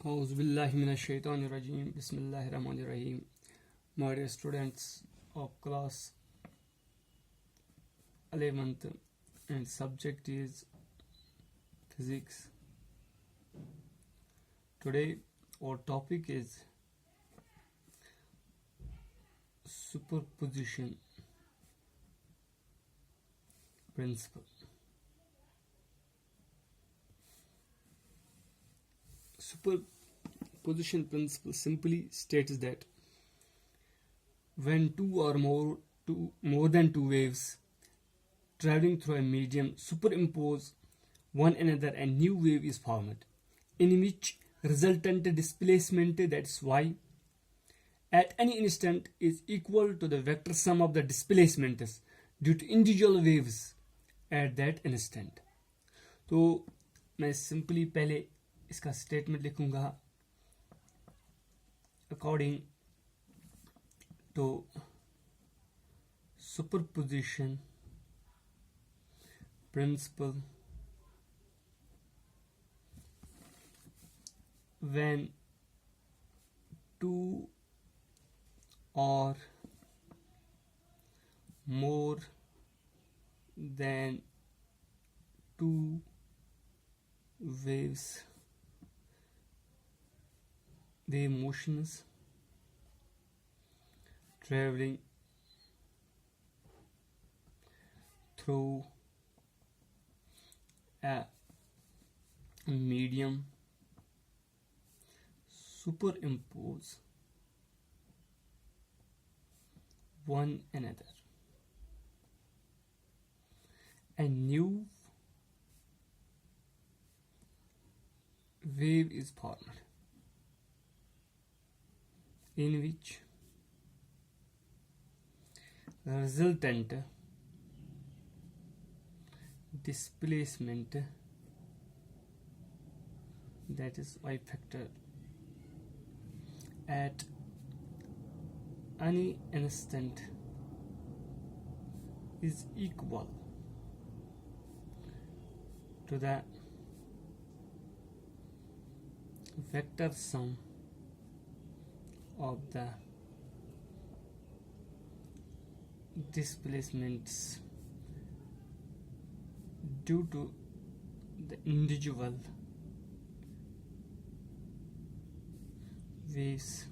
Auzubillahiminash-shaytanir-rajim. Bismillahir-rahmanir-rahim. My dear students of class 11th, and subject is physics. Today our topic is superposition principle. Superposition principle simply states that when two or more than two waves traveling through a medium superimpose one another, a new wave is formed, in which resultant displacement, that's y, at any instant is equal to the vector sum of the displacements due to individual waves at that instant. तो मैं simply पहले इसका statement लिखूंगा according to superposition principle. When two or more than two wave motions traveling through a medium superimpose one another, a new wave is formed, in which resultant displacement, that is y factor, at any instant is equal to the vector sum of the displacements due to the individual waves,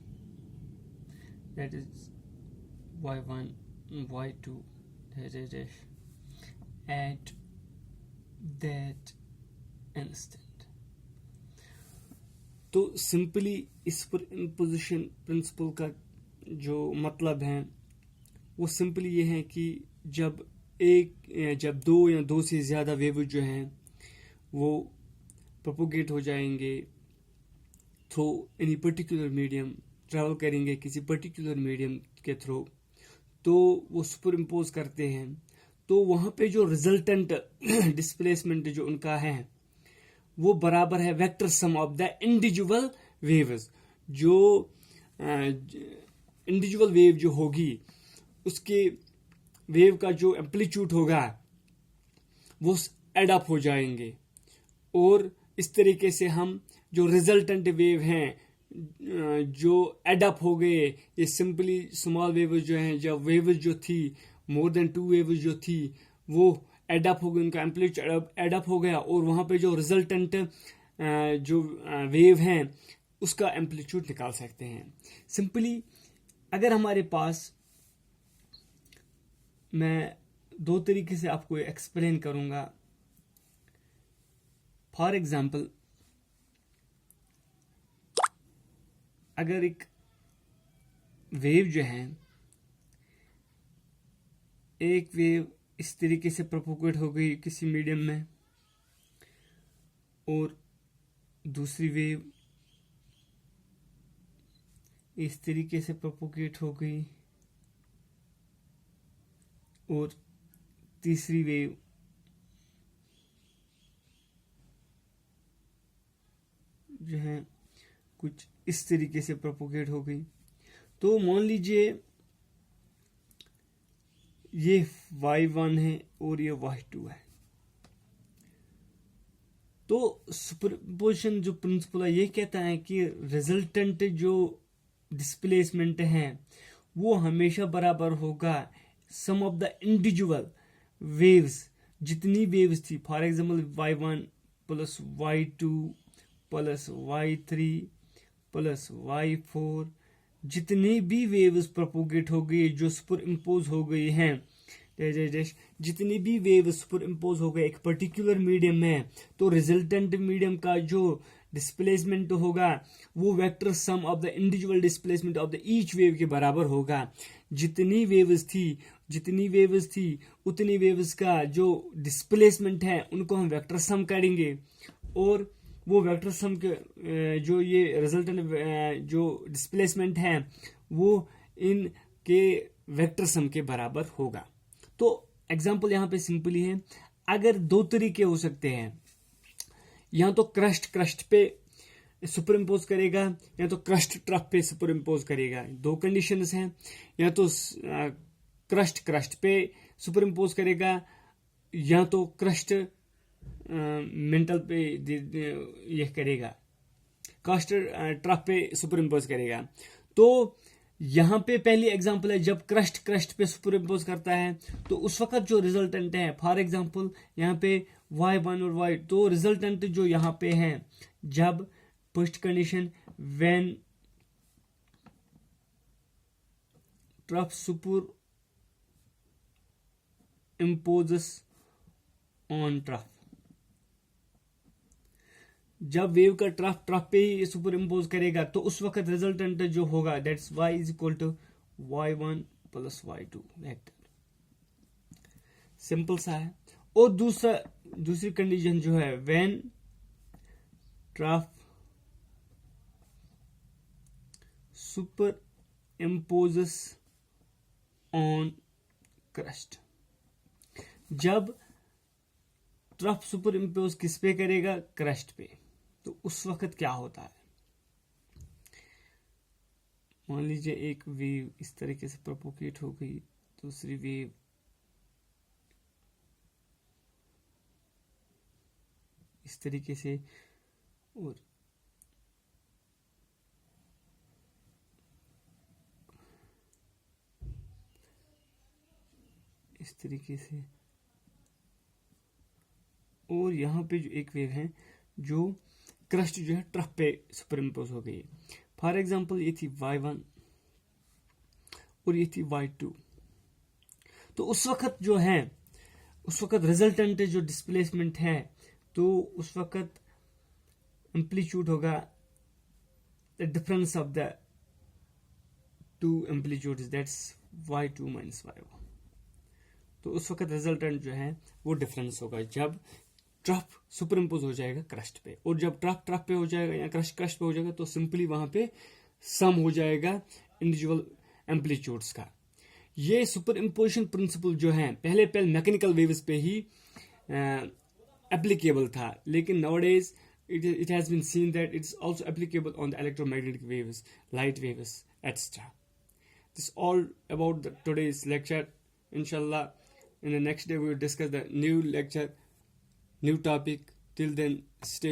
that is y1 y2 at that instant. तो simply इस पर imposition principal का जो मतलब है वो simply ये है कि जब दो या दो से ज़्यादा वेव जो हैं वो प्रोपोगेट हो जाएंगे through any particular medium, travel करेंगे किसी पर्टिकुलर मीडियम के थ्रू, तो वो सुपर इम्पोज करते हैं, तो वहाँ पे जो रिजल्टेंट डिस्प्लेसमेंट जो उनका है वो बराबर है vector sum of the individual waves. जो इंडिविजुअल वेव जो होगी उसके वेव का जो एम्पलीट्यूड होगा वो एड अप हो जाएंगे, और इस तरीके से हम जो रिजल्टेंट वेव हैं जो एड अप हो गए, ये सिंपली स्मॉल वेव्स जो हैं, जब वेव्स जो थी मोर देन टू वेव्स जो थी वो एड अप हो गई, उनका एम्पलीट्यूड एड अप हो गया, और वहाँ पे जो रिजल्टेंट जो वेव हैं उसका एम्पलीट्यूड निकाल सकते हैं. सिंपली अगर हमारे पास, मैं दो तरीके से आपको एक्सप्लेन करूंगा. फॉर एग्जाम्पल, अगर एक वेव जो है, एक वेव इस तरीके से प्रोपोगेट हो गई किसी मीडियम में, और दूसरी वेव इस तरीके से प्रोपोगेट हो गई, और तीसरी वेव जो है कुछ इस तरीके से प्रोपोगेट हो गई. तो मान लीजिए ये y1 है और ये y2 है. तो सुपरइम्पोजिशन जो प्रिंसिपल है ये कहता है कि रिजल्टेंट जो डिस्प्लेसमेंट है वो हमेशा बराबर होगा सम ऑफ द इंडिविजुअल वेव्स, जितनी वेव्स थी, for example y1 plus y2 plus y3 plus y4, जितनी भी वेव्स प्रोपोगेट हो गई जो सुपर इम्पोज हो गई हैं, जितनी भी वेव सुपर इम्पोज हो गए एक पर्टिकुलर मीडियम में, तो रिजल्टेंट मीडियम का जो डिस्प्लेसमेंट होगा वो vector sum of the individual displacement of the each wave के बराबर होगा। जितनी वेव्स थी उतनी वेव्स का जो डिस्प्लेसमेंट है उनको हम वेक्टर सम करेंगे, और वो वेक्टर सम के जो ये रिजल्टेंट जो डिस्प्लेसमेंट है वो इनके वेक्टर सम के बराबर होगा। तो एग्जाम्पल यहाँ पे सिंपली है, अगर दो तरीके हो सकते हैं, या तो क्रस्ट पे सुपर इम्पोज करेगा या तो क्रस्ट ट्रफ पे सुपर इम्पोज करेगा, दो कंडीशंस हैं, या तो क्रस्ट पे सुपर इम्पोज करेगा या तो क्रस्ट मेंटल पे ये करेगा, क्रस्ट ट्रफ पे सुपर इम्पोज करेगा। तो यहाँ पे पहली एग्जांपल है जब क्रस्ट पे सुपर इम्पोज करता है तो उस वक्त जो रिजल्टेंट है, फॉर एग्जांपल यहाँ पे y1 और y, तो रिजल्टेंट जो यहाँ पे है जब first condition when trough superimposes on trough, जब वेव का ट्रफ पे ही सुपर इम्पोज करेगा तो उस वक्त रिजल्टेंट जो होगा that's y is equal to y1 plus y2, simple सा है। और दूसरी कंडीशन जो है when trough superimposes on crust, जब ट्रफ सुपर इम्पोज किस पे करेगा, क्रस्ट पे, तो उस वक्त क्या होता है, मान लीजिए एक वेव इस तरीके से प्रोपोगेट हो गई, दूसरी वेव इस तरीके से, और इस तरीके से, और यहाँ पे जो एक वेव है जो क्रस्ट जो है ट्रफ पे सुपर इम्पोज हो गई, फॉर एग्जांपल ये थी y1 और ये थी y2, तो उस वक्त जो है, उस वक्त रिजल्टेंट जो डिस्प्लेसमेंट है, तो उस वक्त एम्पलीट्यूड होगा the difference of the two amplitudes, that's y2 minus y1, तो उस वक्त रिजल्टेंट जो है वो डिफरेंस होगा जब ट्रफ सुपर इम्पोज हो जाएगा क्रस्ट पे, और जब ट्रफ पे हो जाएगा या क्रस्ट पे हो जाएगा तो सिंपली वहां पे सम हो जाएगा इंडिविजुअल एम्पलीट्यूड्स का। ये सुपर इम्पोजिशन प्रिंसिपल जो है पहले मैकेनिकल वेव्स पे ही एप्लीकेबल था, लेकिन nowadays it has been seen that it's also applicable on the electromagnetic waves, light waves, etc. This is all about today's lecture. Inshallah, in the next day we will discuss the new lecture, new topic. Till then, stay